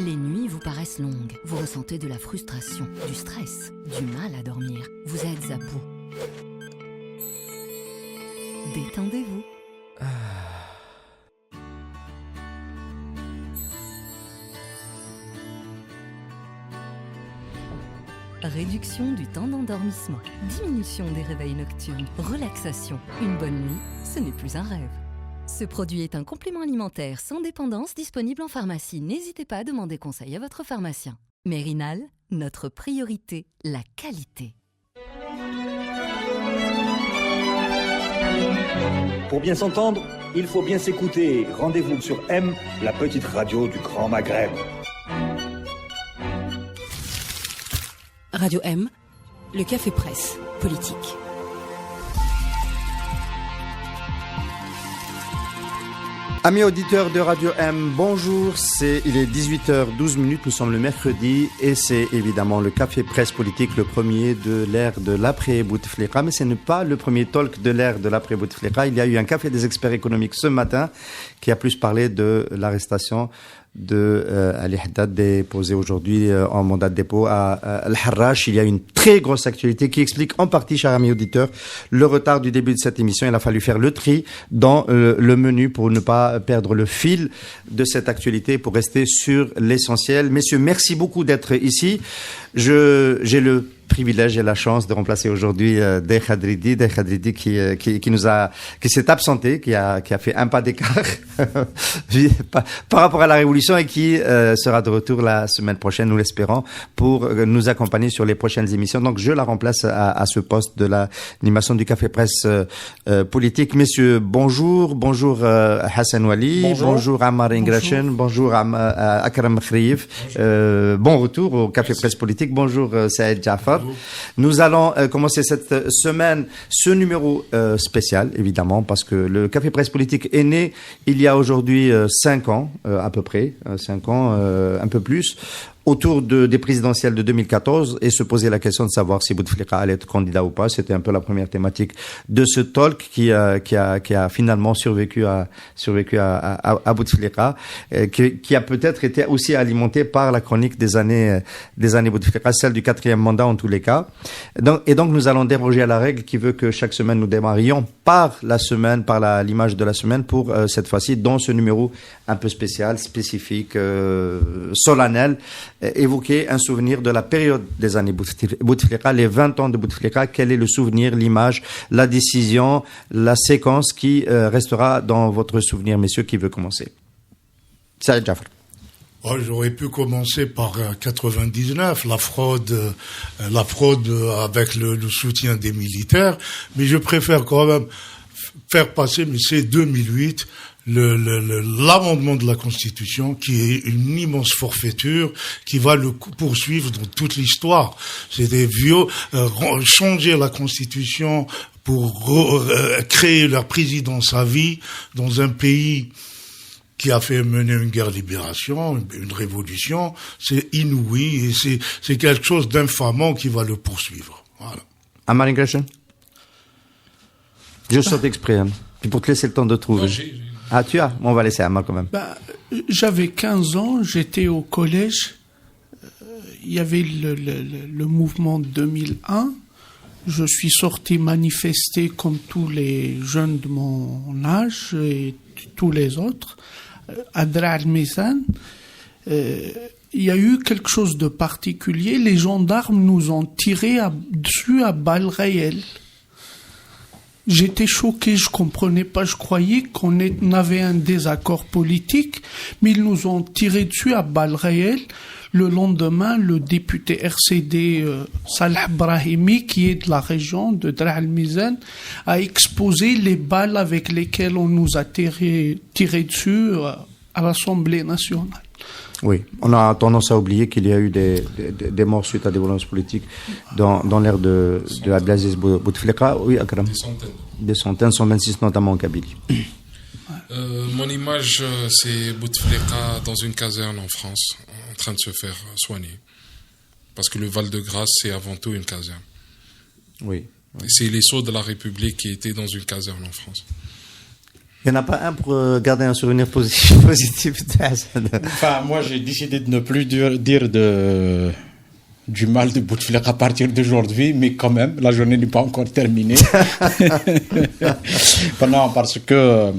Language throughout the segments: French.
Les nuits vous paraissent longues. Vous ressentez de la frustration, du stress, du mal à dormir. Vous êtes à bout. Détendez-vous. Réduction du temps d'endormissement, diminution des réveils nocturnes, relaxation. Une bonne nuit, ce n'est plus un rêve. Ce produit est un complément alimentaire sans dépendance disponible en pharmacie. N'hésitez pas à demander conseil à votre pharmacien. Mérinal, notre priorité, la qualité. Pour bien s'entendre, il faut bien s'écouter. Rendez-vous sur M, la petite radio du Grand Maghreb. Radio M, le café presse politique. Amis auditeurs de Radio M, bonjour, il est 18h12, nous sommes le mercredi et c'est évidemment le café presse politique, le premier de l'ère de l'après-Bouteflika, mais ce n'est pas le premier talk de l'ère de l'après-Bouteflika. Il y a eu un café des experts économiques ce matin qui a plus parlé de l'arrestation de Ali Haddad déposé aujourd'hui en mandat de dépôt à Al-Harrach. Il y a une très grosse actualité qui explique en partie, chers amis auditeurs, le retard du début de cette émission. Il a fallu faire le tri dans le menu pour ne pas perdre le fil de cette actualité, pour rester sur l'essentiel. Messieurs, merci beaucoup d'être ici. J'ai le privilège et la chance de remplacer aujourd'hui Dey Khadridi qui s'est absenté, qui a fait un pas d'écart par rapport à la révolution et qui sera de retour la semaine prochaine, nous l'espérons, pour nous accompagner sur les prochaines émissions. Donc je la remplace à ce poste de l'animation du café presse politique. Messieurs, bonjour Hassan Wali, bonjour Ammar Ingrachen, bonjour Akram Khriif, bon retour au café presse politique, bonjour Saïd Jafar. Nous allons commencer cette semaine ce numéro spécial, évidemment, parce que le Café Presse Politique est né il y a aujourd'hui 5 ans, à peu près, 5 ans, un peu plus, autour des présidentielles de 2014 et se poser la question de savoir si Bouteflika allait être candidat ou pas. C'était un peu la première thématique de ce talk qui a finalement survécu à Bouteflika, qui a peut-être été aussi alimenté par la chronique des années Bouteflika, celle du 4e mandat en tous les cas. Donc nous allons déroger à la règle qui veut que chaque semaine nous démarrions par l'image de la semaine pour cette fois-ci dans ce numéro un peu spécial, spécifique, solennel, évoquer un souvenir de la période des années Bouteflika, les 20 ans de Bouteflika. Quel est le souvenir, l'image, la décision, la séquence qui restera dans votre souvenir, messieurs? Qui veut commencer? Saïd Jafar. Oh, j'aurais pu commencer par 99, la fraude avec le soutien des militaires, mais je préfère quand même faire passer, mais c'est 2008, l'amendement de la Constitution, qui est une immense forfaiture, qui va le poursuivre dans toute l'histoire. C'était changer la Constitution pour créer leur présidence à vie dans un pays qui a fait mener une guerre de libération, une révolution. C'est inouï et c'est quelque chose d'infamant qui va le poursuivre. Voilà. Ammar Ingrachen. Je saute exprès, hein. Puis pour te laisser le temps de trouver. Ah, tu as? On va laisser Ammar quand même. J'avais 15 ans, j'étais au collège. Il y avait le mouvement de 2001. Je suis sorti manifester comme tous les jeunes de mon âge et tous les autres. À Dra al-Mizan, il y a eu quelque chose de particulier. Les gendarmes nous ont tiré dessus à balles réelles. J'étais choqué, je comprenais pas, je croyais qu'on avait un désaccord politique, mais ils nous ont tiré dessus à balles réelles. Le lendemain, le député RCD Salah Brahimi, qui est de la région de Dra al-Mizan, a exposé les balles avec lesquelles on nous a tiré dessus à l'Assemblée nationale. Oui, on a tendance à oublier qu'il y a eu des morts suite à des violences politiques dans l'ère de Abdelaziz Bouteflika. Oui, Akram. Des centaines, 126 notamment en Kabylie. Mon image, c'est Bouteflika dans une caserne en France, en train de se faire soigner. Parce que le Val-de-Grâce, c'est avant tout une caserne. Oui. Et c'est les sceaux de la République qui étaient dans une caserne en France. Il n'y en a pas un pour garder un souvenir positif de Hassan. Enfin, moi, j'ai décidé de ne plus dire du mal de Bouteflika à partir d'aujourd'hui, mais quand même, la journée n'est pas encore terminée. Non, parce que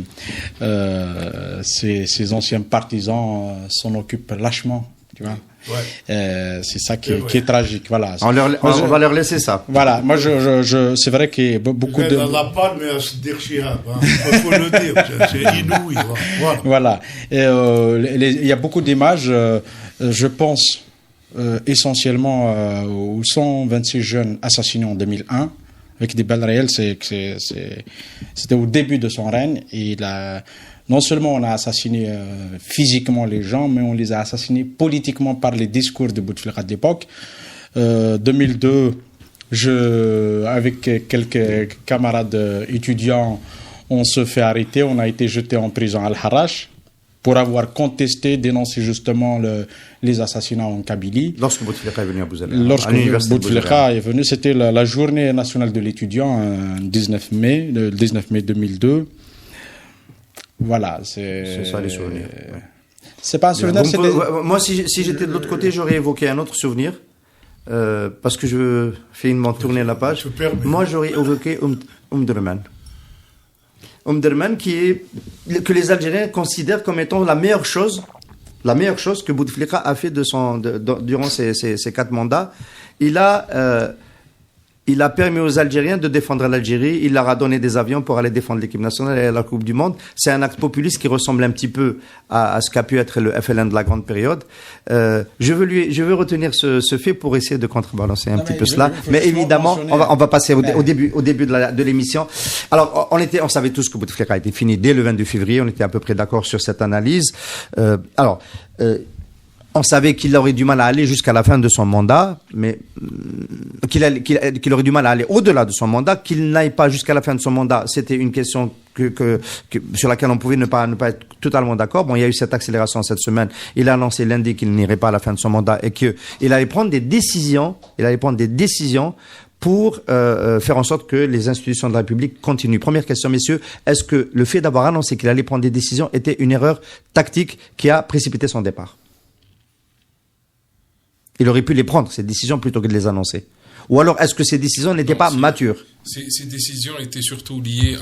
ces anciens partisans s'en occupent lâchement, tu vois. Ouais. C'est ça qui est tragique, voilà. On va leur laisser ça. Voilà, moi c'est vrai qu'il y a beaucoup de... La palme est à Sder Chihab, il faut le dire, c'est inouï. Voilà. Il y a beaucoup d'images, je pense essentiellement aux 126 jeunes assassinés en 2001, avec des balles réelles, c'était au début de son règne, et non seulement on a assassiné physiquement les gens, mais on les a assassinés politiquement par les discours de Bouteflika d'époque. 2002, avec quelques camarades étudiants, on se fait arrêter, on a été jeté en prison à Al-Harash pour avoir contesté, dénoncé justement les assassinats en Kabylie. Lorsque Bouteflika est venu à Bouzouria. Lorsque Bouteflika est venu, c'était la journée nationale de l'étudiant, le 19 mai 2002. Voilà, c'est ça les souvenirs. C'est pas un souvenir. Moi, si j'étais de l'autre côté, j'aurais évoqué un autre souvenir, parce que je fais tourner la page. Moi, j'aurais évoqué Omdurman. Omdurman, que les Algériens considèrent comme étant la meilleure chose que Bouteflika a fait durant ses 4 mandats. Il a permis aux Algériens de défendre l'Algérie. Il leur a donné des avions pour aller défendre l'équipe nationale et la Coupe du Monde. C'est un acte populiste qui ressemble un petit peu à ce qu'a pu être le FLN de la grande période. Je veux retenir ce fait pour essayer de contrebalancer un petit peu cela. Mais évidemment, on va passer au début de l'émission. Alors, on savait tous que Bouteflika a été fini dès le 22 février. On était à peu près d'accord sur cette analyse. On savait qu'il aurait du mal à aller jusqu'à la fin de son mandat, mais qu'il aurait du mal à aller au-delà de son mandat, qu'il n'aille pas jusqu'à la fin de son mandat. C'était une question sur laquelle on pouvait ne pas être totalement d'accord. Bon, il y a eu cette accélération cette semaine. Il a annoncé lundi qu'il n'irait pas à la fin de son mandat et qu'il allait prendre des décisions. Pour faire en sorte que les institutions de la République continuent. Première question, messieurs, est-ce que le fait d'avoir annoncé qu'il allait prendre des décisions était une erreur tactique qui a précipité son départ? Il aurait pu les prendre, ces décisions, plutôt que de les annoncer. Ou alors, est-ce que ces décisions n'étaient pas matures? Ces décisions étaient surtout liées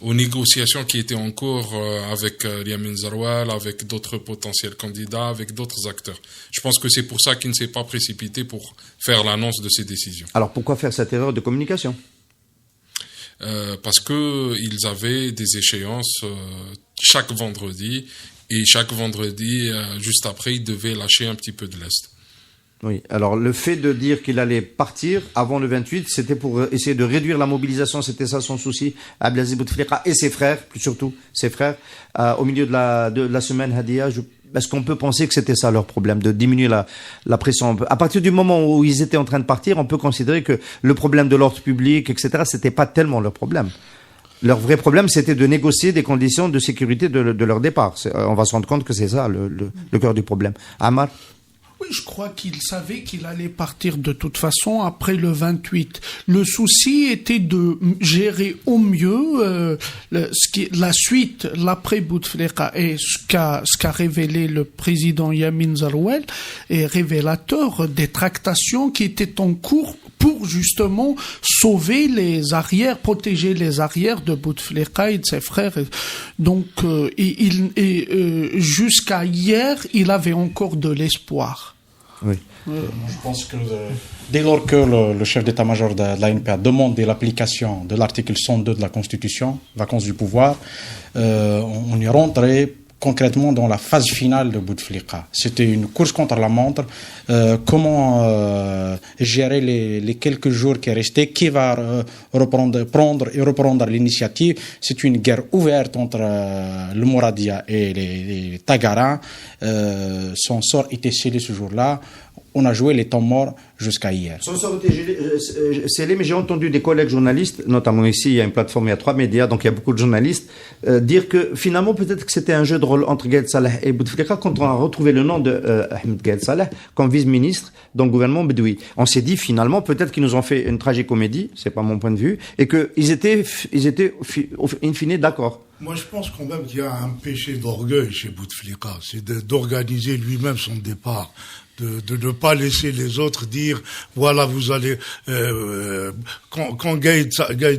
aux négociations qui étaient en cours avec Yamin Zaroual, avec d'autres potentiels candidats, avec d'autres acteurs. Je pense que c'est pour ça qu'il ne s'est pas précipité pour faire l'annonce de ces décisions. Alors, pourquoi faire cette erreur de communication? Parce qu'ils avaient des échéances chaque vendredi, et chaque vendredi, juste après, ils devaient lâcher un petit peu de lest. Oui, alors le fait de dire qu'il allait partir avant le 28, c'était pour essayer de réduire la mobilisation, c'était ça son souci, Abdelaziz Bouteflika et ses frères, plus surtout ses frères, au milieu de la semaine Hadia. Est-ce qu'on peut penser que c'était ça leur problème, de diminuer la pression? À partir du moment où ils étaient en train de partir, on peut considérer que le problème de l'ordre public, etc., c'était pas tellement leur problème. Leur vrai problème, c'était de négocier des conditions de sécurité de leur départ. On va se rendre compte que c'est ça le cœur du problème. Ammar? Oui, je crois qu'il savait qu'il allait partir de toute façon après le 28. Le souci était de gérer au mieux la suite, l'après Bouteflika, et ce qu'a révélé le président Yamin Zaroual est révélateur des tractations qui étaient en cours pour justement sauver les arrières, protéger les arrières de Bouteflika et de ses frères. Donc, jusqu'à hier, il avait encore de l'espoir. Oui. Je pense que dès lors que le chef d'état-major de l'ANP a demandé l'application de l'article 102 de la Constitution, vacances du pouvoir, on est rentré concrètement dans la phase finale de Bouteflika. C'était une course contre la montre. Comment gérer les quelques jours qui restaient? Qui va reprendre l'initiative? C'est une guerre ouverte entre le Mouradia et les Tagarins. Son sort était scellé ce jour-là. on a joué les temps morts jusqu'à hier. Sans scellé, mais j'ai entendu des collègues journalistes, notamment ici, il y a une plateforme, il y a 3 médias, donc il y a beaucoup de journalistes, dire que finalement, peut-être que c'était un jeu de rôle entre Gaïd Salah et Bouteflika quand on a retrouvé le nom de Ahmed Gaïd Salah comme vice-ministre dans le gouvernement Bedoui. On s'est dit finalement, peut-être qu'ils nous ont fait une tragicomédie, c'est pas mon point de vue, et qu'ils étaient in fine d'accord. Moi, je pense quand même qu'il y a un péché d'orgueil chez Bouteflika, c'est d'organiser lui-même son départ. De ne pas laisser les autres dire voilà, vous allez quand Gaïd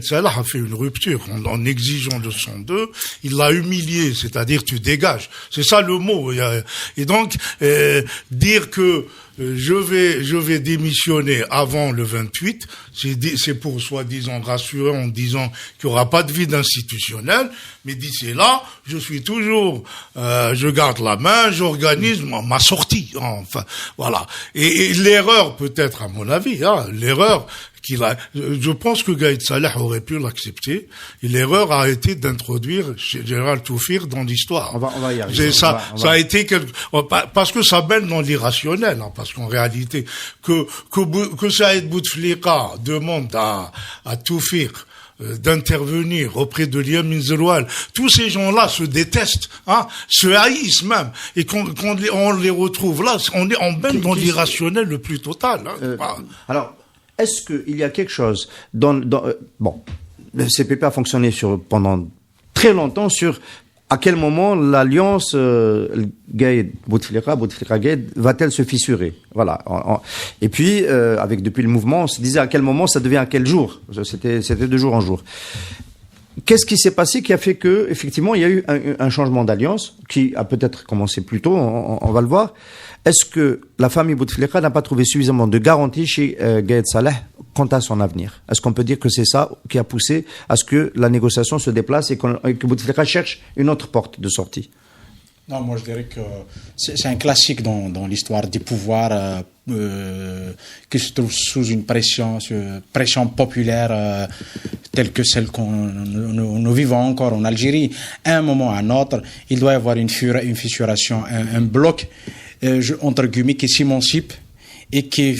Salah a fait une rupture en exigeant le 102, il l'a humilié, c'est-à-dire tu dégages, c'est ça le mot. Et donc dire que je vais démissionner avant le 28, c'est pour soi-disant rassurer en disant qu'il n'y aura pas de vide institutionnel, mais d'ici là, je suis toujours, je garde la main, j'organise ma sortie, enfin, voilà. Et l'erreur, peut-être, à mon avis, l'erreur je pense que Gaïd Salah aurait pu l'accepter, et l'erreur a été d'introduire Général Toufir dans l'histoire. On va y arriver. Ça a été parce que ça mène dans l'irrationnel, parce qu'en réalité, que Saïd Bouteflika demande à Toufir d'intervenir auprès de Yamin Zeroual. Tous ces gens-là se détestent, se haïssent même. Et quand on les retrouve là, on est en même dans l'irrationnel le plus total. Alors, est-ce qu'il y a quelque chose bon, le CPP a fonctionné pendant très longtemps sur à quel moment l'alliance Gaïd Bouteflika Gaïd va-t-elle se fissurer? Voilà. Et puis depuis le mouvement, on se disait à quel moment ça devient à quel jour. C'était de jour en jour. Qu'est-ce qui s'est passé qui a fait que effectivement il y a eu un changement d'alliance qui a peut-être commencé plus tôt, on va le voir. Est-ce que la famille Bouteflika n'a pas trouvé suffisamment de garanties chez Gaïd Salah quant à son avenir? Est-ce qu'on peut dire que c'est ça qui a poussé à ce que la négociation se déplace et que Bouteflika cherche une autre porte de sortie? Non, moi je dirais que c'est un classique dans l'histoire des pouvoirs qui se trouve sous une pression populaire telle que celle nous vivons encore en Algérie. À un moment ou à un autre, il doit y avoir une fissuration, un bloc entre guillemets qui s'émancipe et qui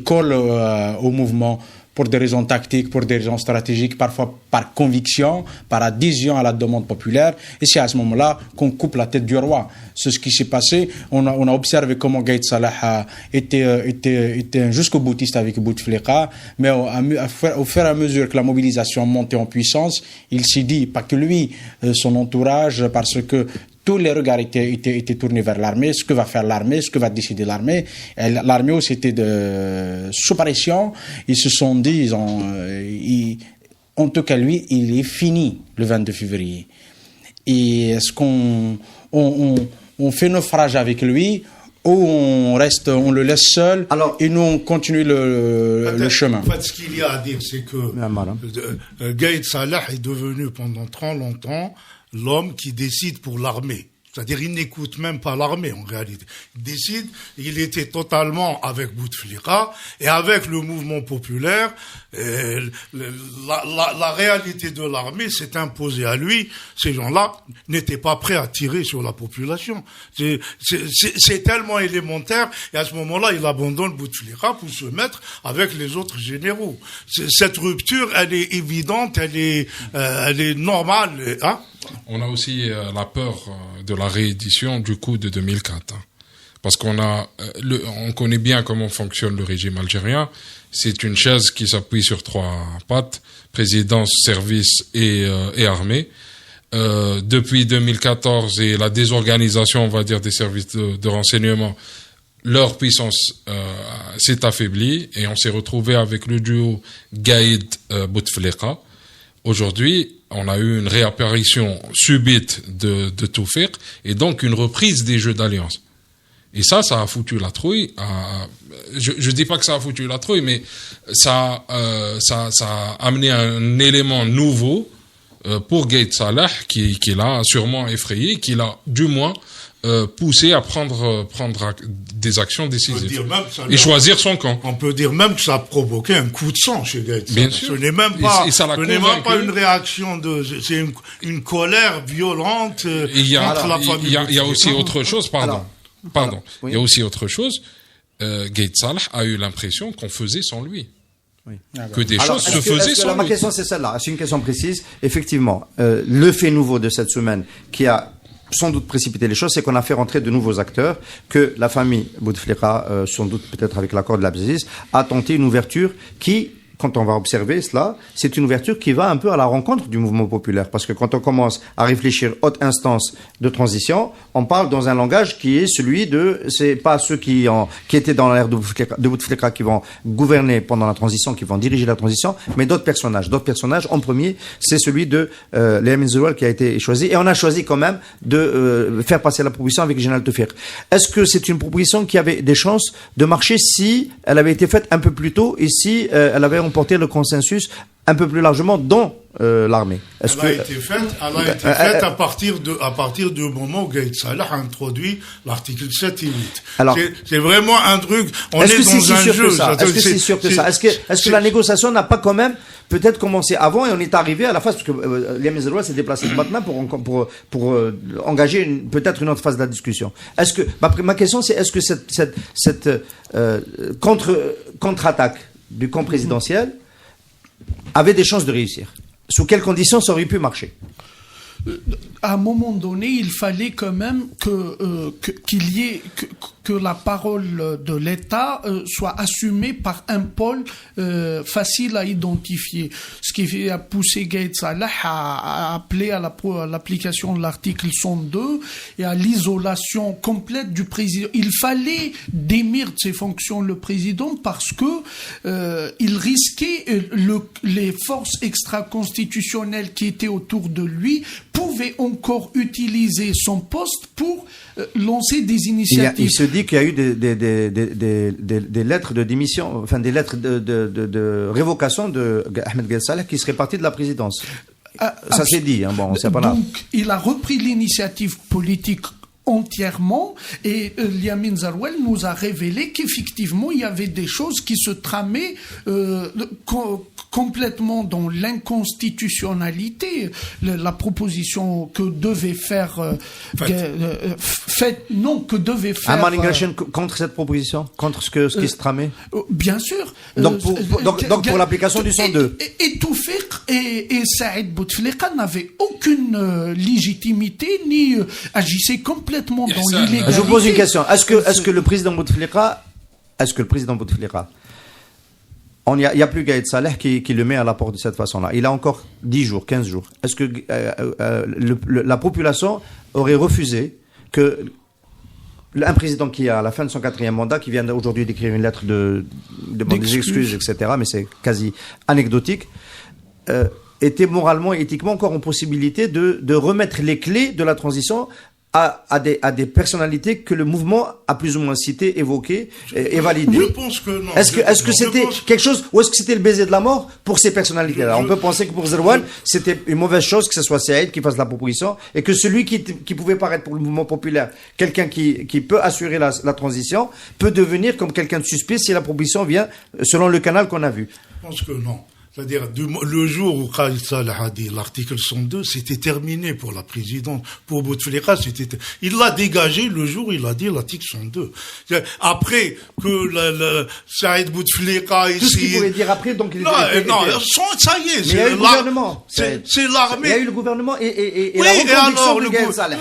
colle au mouvement pour des raisons tactiques, pour des raisons stratégiques, parfois par conviction, par adhésion à la demande populaire. Et c'est à ce moment-là qu'on coupe la tête du roi. C'est ce qui s'est passé. On a observé comment Gaïd Salah était jusqu'au boutiste avec Bouteflika, mais au fur et à mesure que la mobilisation montait en puissance, il s'est dit, pas que lui, son entourage, parce que tous les regards étaient tournés vers l'armée, ce que va faire l'armée, ce que va décider l'armée. L'armée aussi était sous pression. Ils se sont dit, en tout cas lui, il est fini le 22 février. Et est-ce qu'on fait naufrage avec lui ou on le laisse seul et nous on continue le chemin? En fait, ce qu'il y a à dire, c'est que Gaïd Salah est devenu pendant trop longtemps l'homme qui décide pour l'armée. C'est-à-dire, il n'écoute même pas l'armée, en réalité. Il décide, il était totalement avec Bouteflika et avec le mouvement populaire. La réalité de l'armée s'est imposée à lui. Ces gens-là n'étaient pas prêts à tirer sur la population. C'est tellement élémentaire. Et à ce moment-là, il abandonne Bouteflika pour se mettre avec les autres généraux. Cette rupture, elle est évidente, elle est normale, On a aussi la peur de la réédition du coup de 2004. Parce on connaît bien comment fonctionne le régime algérien. C'est une chaise qui s'appuie sur 3 pattes, présidence, service et armée. Depuis 2014 et la désorganisation, on va dire, des services de renseignement, leur puissance s'est affaiblie et on s'est retrouvé avec le duo Gaïd-Bouteflika. Aujourd'hui, on a eu une réapparition subite de Toufir et donc une reprise des jeux d'alliance. Et ça a foutu la trouille. Je dis pas que ça a foutu la trouille, mais ça a amené un élément nouveau pour Gaïd Salah qui l'a sûrement effrayé, qui l'a du moins poussé à prendre des actions décisives et choisir son camp. On peut dire même que ça a provoqué un coup de sang chez Gaïd Salah. Bien sûr. Ce n'est même pas, une réaction c'est une colère violente contre la famille. Il y a aussi autre chose, pardon. Oui. Il y a aussi autre chose. Gaïd Salah a eu l'impression qu'on faisait sans lui. Oui. Que des choses se faisaient sans lui. Ma question c'est celle-là, c'est une question précise. Effectivement, le fait nouveau de cette semaine qui a sans doute précipité les choses, c'est qu'on a fait rentrer de nouveaux acteurs, que la famille Bouteflika, sans doute peut-être avec l'accord de l'Abdelaziz, a tenté une ouverture qui, quand on va observer cela, c'est une ouverture qui va un peu à la rencontre du mouvement populaire. Parce que quand on commence à réfléchir haute instance de transition, on parle dans un langage qui est celui de, c'est pas ceux qui étaient dans l'ère de Bouteflika qui vont gouverner pendant la transition, qui vont diriger la transition, mais d'autres personnages. D'autres personnages, en premier, c'est celui de Liamin Zoual qui a été choisi. Et on a choisi quand même de faire passer la proposition avec Général Tefir. Est-ce que c'est une proposition qui avait des chances de marcher si elle avait été faite un peu plus tôt et si elle avait remporté le consensus un peu plus largement dans l'armée? Elle a été faite à partir du moment où Gaïd Salah a introduit l'article 7 et 8. Alors, c'est vraiment un truc, on est dans si un jeu. Est-ce que c'est sûr que ça? Est-ce que la négociation n'a pas quand même peut-être commencé avant et on est arrivé à la phase, parce que Liamin Zoual s'est déplacé maintenant pour engager peut-être une autre phase de la discussion. Est-ce que, ma question c'est, est-ce que cette contre-attaque du camp présidentiel avait des chances de réussir? Sous quelles conditions ça aurait pu marcher? À un moment donné, il fallait quand même qu'il y ait que la parole de l'État soit assumée par un pôle facile à identifier. Ce qui a poussé Gaïd Salah à appeler à l'application de l'article 102 et à l'isolation complète du président. Il fallait démir de ses fonctions le président parce que il risquait les forces extra-constitutionnelles qui étaient autour de lui pouvaient encore utiliser son poste pour lancer des initiatives. Il se dit qu'il y a eu des lettres de démission, enfin des lettres de révocation de Ahmed Gaïd Salah qui seraient parties de la présidence. Ça s'est dit, hein, bon, c'est pas là. Donc, il a repris l'initiative politique entièrement et Liamin Zoual nous a révélé qu'effectivement il y avait des choses qui se tramaient complètement dans l'inconstitutionnalité. La proposition que devait faire que devait faire Amar Ingration contre cette proposition, contre ce qui se tramait. Bien sûr. Donc pour l'application du 102. Et Tefir et Saïd Bouteflika n'avaient aucune légitimité ni agissaient complètement dans l'illégalité. Je vous pose une question. Est-ce que le président Bouteflika, il n'y a plus Gaïd Salah qui le met à la porte de cette façon-là. Il a encore 10 jours, 15 jours. Est-ce que la population aurait refusé que un président qui a à la fin de son 4e mandat, qui vient aujourd'hui d'écrire une lettre de des excuses, etc., mais c'est quasi anecdotique, était moralement et éthiquement encore en possibilité de remettre les clés de la transition à des personnalités que le mouvement a plus ou moins citées, évoquées et validées. Je pense que non. Est-ce que c'était quelque chose, ou est-ce que c'était le baiser de la mort pour ces personnalités-là? On peut penser que pour Zoual, c'était une mauvaise chose que ce soit Saïd qui fasse la proposition et que celui qui pouvait paraître pour le mouvement populaire, quelqu'un qui peut assurer la transition, peut devenir comme quelqu'un de suspect si la proposition vient selon le canal qu'on a vu. Je pense que non. C'est-à-dire, le jour où Gaïd Salah a dit l'article 102, c'était terminé pour la présidente. Pour Bouteflika, il l'a dégagé le jour où il a dit l'article 102. Après que Saïd Bouteflika tout ce qu'il pouvait dire après, donc il ça y est. Mais il y a eu le gouvernement. C'est l'armée. Il y a eu le gouvernement et oui, la reconduction de Gaïd Salah.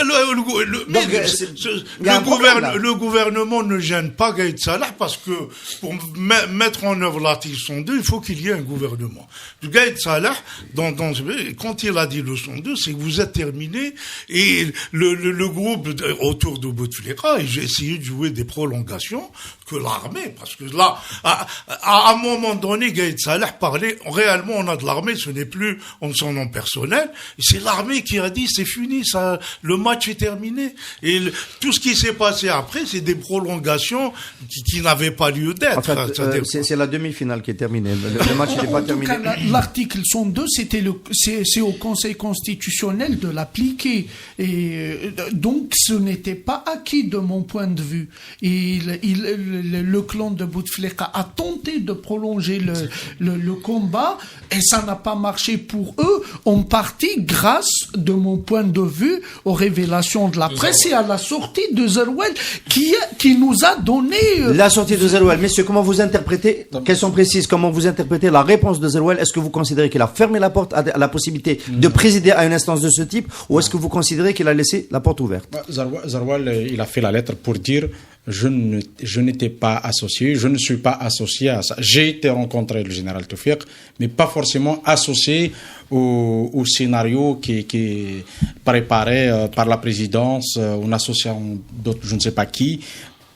Le gouvernement ne gêne pas Gaïd Salah parce que pour mettre en œuvre l'article 102, il faut qu'il y ait un gouvernement. Gaïd Salah, quand il a dit le 102, c'est que vous êtes terminé et le groupe autour de Bouteflika, j'ai essayé de jouer des prolongations que l'armée, parce que là, à un moment donné, Gaïd Salah parlait, réellement on a de l'armée, ce n'est plus en son nom personnel, et c'est l'armée qui a dit c'est fini, ça, le match est terminé. Et tout ce qui s'est passé après, c'est des prolongations qui n'avaient pas lieu d'être. En fait, c'est la demi-finale qui est terminée. Le match n'est pas terminé. l'article 102, c'est au Conseil constitutionnel de l'appliquer. Et donc, ce n'était pas acquis de mon point de vue. Et le clan de Bouteflika a tenté de prolonger le combat, et ça n'a pas marché pour eux, en partie grâce, de mon point de vue, aux révélations de la presse et à la sortie de Zerouel qui nous a donné... La sortie de Zerouel. Messieurs, comment vous interprétez, question précise, comment vous interprétez la réponse de Zerouel? Est-ce que vous considérez qu'il a fermé la porte à la possibilité de présider à une instance de ce type, ou est-ce que vous considérez qu'il a laissé la porte ouverte? Zerouel, il a fait la lettre pour dire je n'étais pas associé, je ne suis pas associé à ça. J'ai été rencontré le général Toufiq, mais pas forcément associé au scénario qui est préparé par la présidence, en associant d'autres, je ne sais pas qui,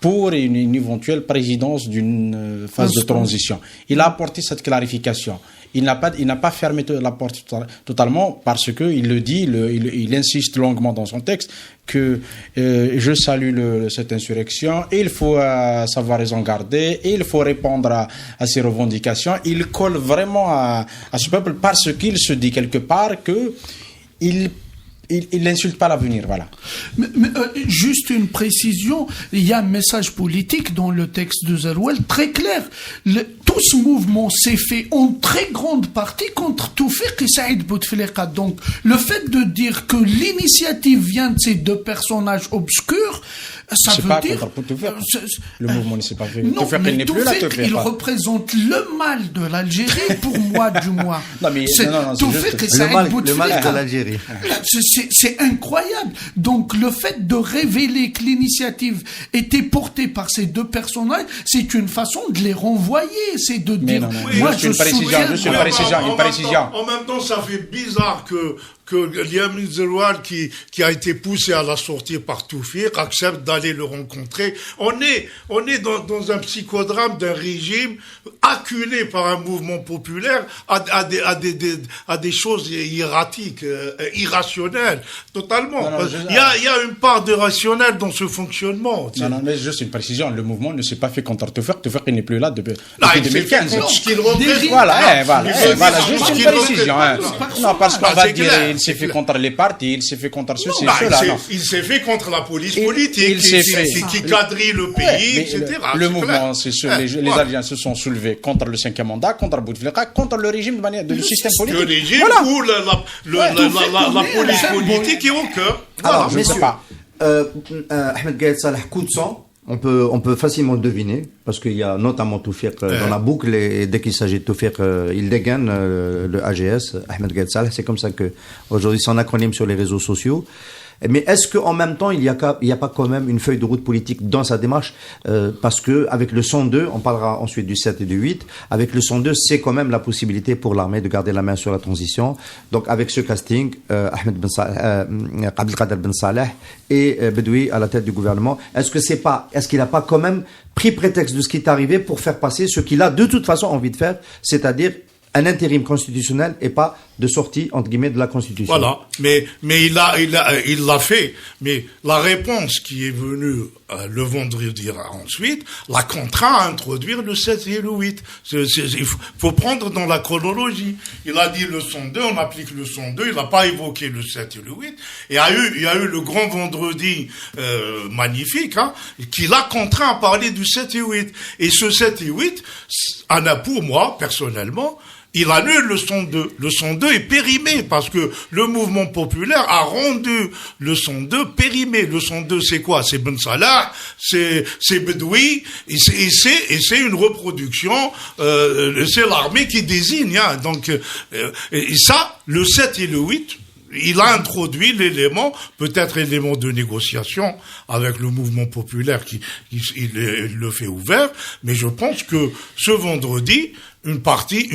pour une éventuelle présidence d'une phase de transition. Il a apporté cette clarification. Il n'a pas fermé la porte totalement, parce que il le dit, il insiste longuement dans son texte que je salue cette insurrection, et il faut savoir raison garder, et il faut répondre à ses revendications. Il colle vraiment à ce peuple, parce qu'il se dit quelque part que il n'insulte pas l'avenir, voilà. Mais juste une précision, il y a un message politique dans le texte de Zerouel très clair. Tout ce mouvement s'est fait en très grande partie contre Toufiq et Saïd Bouteflika. Donc, le fait de dire que l'initiative vient de ces deux personnages obscurs, ça veut dire... Le mouvement ne s'est pas fait. Non, mais Toufiq, il représente le mal de l'Algérie, pour moi, du moins. Non, mais Toufiq et Saïd Bouteflika. Le mal de l'Algérie. C'est incroyable. Donc, le fait de révéler que l'initiative était portée par ces deux personnages, c'est une façon de les renvoyer. C'est de dire, moi, je suis une précision. En même temps, ça fait bizarre que Liamin Zeroual, qui a été poussé à la sortie par Toufiq, accepte d'aller le rencontrer. On est dans un psychodrame d'un régime acculé par un mouvement populaire à des choses erratiques, irrationnelles, totalement. Il y a une part de rationnel dans ce fonctionnement. Non, mais juste une précision. Le mouvement ne s'est pas fait contre Toufiq. Toufiq, il n'est plus là depuis 2015. Voilà, juste une précision. Non, parce qu'on va dire, il s'est fait contre les partis, il s'est fait contre ceci, cela. Il s'est fait contre la police politique, qui quadrille le pays, etc. Le mouvement, les Algériens se sont soulevés contre le 5e mandat, contre Bouteflika, contre le régime le système politique. Le régime ou la police politique est au cœur. Alors, messieurs, Ahmed Gaïd Salah, coup de sang. On peut facilement le deviner, parce qu'il y a notamment Toufiq dans la boucle, et dès qu'il s'agit de Toufiq, il dégaine le AGS, Ahmed Gaïd Salah. C'est comme ça que aujourd'hui son acronyme sur les réseaux sociaux. Mais est-ce qu'en même temps, il n'y a pas quand même une feuille de route politique dans sa démarche, parce que avec le 102, on parlera ensuite du 7 et du 8, avec le 102, c'est quand même la possibilité pour l'armée de garder la main sur la transition. Donc avec ce casting, Abdelkader Ben Saleh et Bedoui à la tête du gouvernement, est-ce qu'il n'a pas quand même pris prétexte de ce qui est arrivé pour faire passer ce qu'il a de toute façon envie de faire, c'est-à-dire un intérim constitutionnel et pas de sortie, entre guillemets, de la Constitution. Voilà. Mais il l'a fait. Mais la réponse qui est venue le vendredi ensuite l'a contraint à introduire le 7 et le 8. Il faut prendre dans la chronologie. Il a dit le 102, on applique le 102, il n'a pas évoqué le 7 et le 8. Et il y a eu le grand vendredi magnifique, qui l'a contraint à parler du 7 et 8. Et ce 7 et 8, pour moi, personnellement, il annule le 102. Le 102 est périmé parce que le mouvement populaire a rendu le 102 périmé. Le 102, c'est quoi? C'est Ben Salah, c'est Bedoui, et c'est une reproduction, c'est l'armée qui désigne, Donc, et ça, le 7 et le 8, il a introduit l'élément, peut-être élément de négociation avec le mouvement populaire il le fait ouvert, mais je pense que ce vendredi, une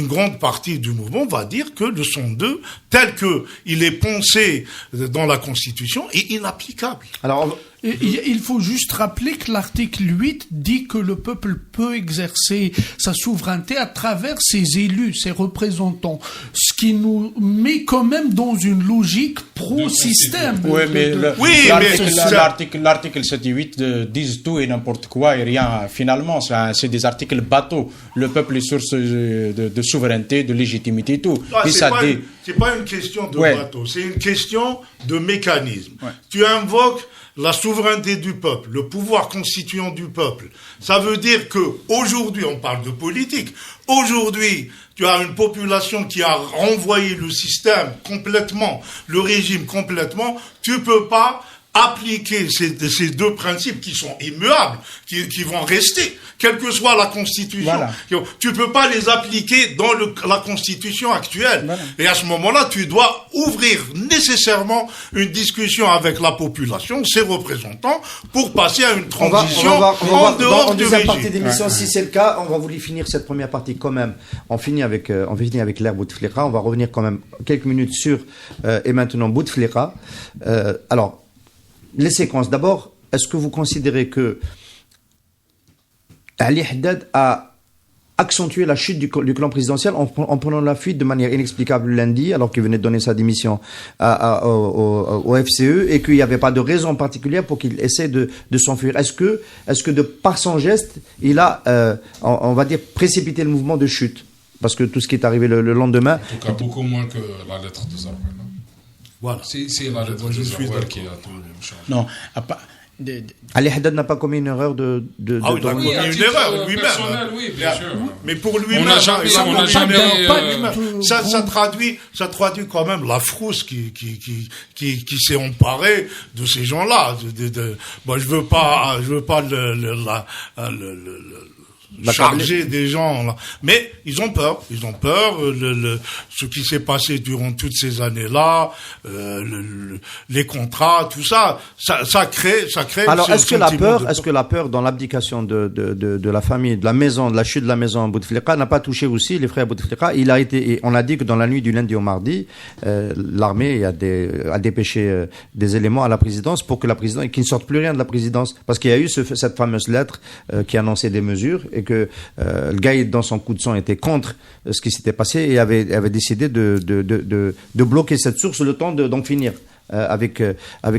grande partie du mouvement va dire que le 102, tel que il est pensé dans la Constitution, est inapplicable. Alors, il faut juste rappeler que l'article 8 dit que le peuple peut exercer sa souveraineté à travers ses élus, ses représentants, ce qui nous met quand même dans une logique pro-système. Oui, mais l'article 7 et 8 disent tout et n'importe quoi et rien. Finalement, c'est des articles bateaux. Le peuple est sur de souveraineté, de légitimité et tout. Ah, et c'est pas une question de bateau, c'est une question de mécanisme. Ouais. Tu invoques la souveraineté du peuple, le pouvoir constituant du peuple. Ça veut dire que aujourd'hui, on parle de politique. Aujourd'hui, tu as une population qui a renvoyé le système complètement, le régime complètement. Tu peux pas appliquer ces deux principes qui sont immuables, qui vont rester, quelle que soit la constitution. Voilà. Tu peux pas les appliquer dans la constitution actuelle. Voilà. Et à ce moment-là, tu dois ouvrir nécessairement une discussion avec la population, ses représentants, pour passer à une transition en dehors du régime. En deuxième partie d'émission, si c'est le cas, on va vous finir cette première partie quand même. On finit avec Claire Bouteflika. On va revenir quand même quelques minutes sur et maintenant Bouteflika. Alors, les séquences. D'abord, est-ce que vous considérez que Ali Haddad a accentué la chute du clan présidentiel en prenant la fuite de manière inexplicable lundi, alors qu'il venait de donner sa démission au FCE, et qu'il n'y avait pas de raison particulière pour qu'il essaie de s'enfuir? Est-ce que de par son geste, il a, on va dire, précipité le mouvement de chute? Parce que tout ce qui est arrivé le lendemain... En tout cas, beaucoup moins que la lettre de Zarouel. Voilà. C'est la lettre de Zarouel qui a tout changé. Non, Ali Haddad n'a pas commis une erreur de il a commis une erreur lui-même. Oui, bien sûr. Mais pour lui-même, on n'a jamais ça traduit quand même la frousse qui s'est emparée de ces gens-là. Moi, je veux pas charger des gens là. Mais ils ont peur. Ce qui s'est passé durant toutes ces années-là, les contrats, tout ça crée. Alors, est-ce que la peur dans l'abdication de la famille, de la maison, de la chute de la maison Bouteflika n'a pas touché aussi les frères Bouteflika? On a dit que dans la nuit du lundi au mardi, l'armée a dépêché des éléments à la présidence pour que la présidence, qu'il ne sorte plus rien de la présidence, parce qu'il y a eu cette fameuse lettre qui annonçait des mesures, et que le gars, dans son coup de sang, était contre ce qui s'était passé et avait décidé de bloquer cette source le temps d'en finir avec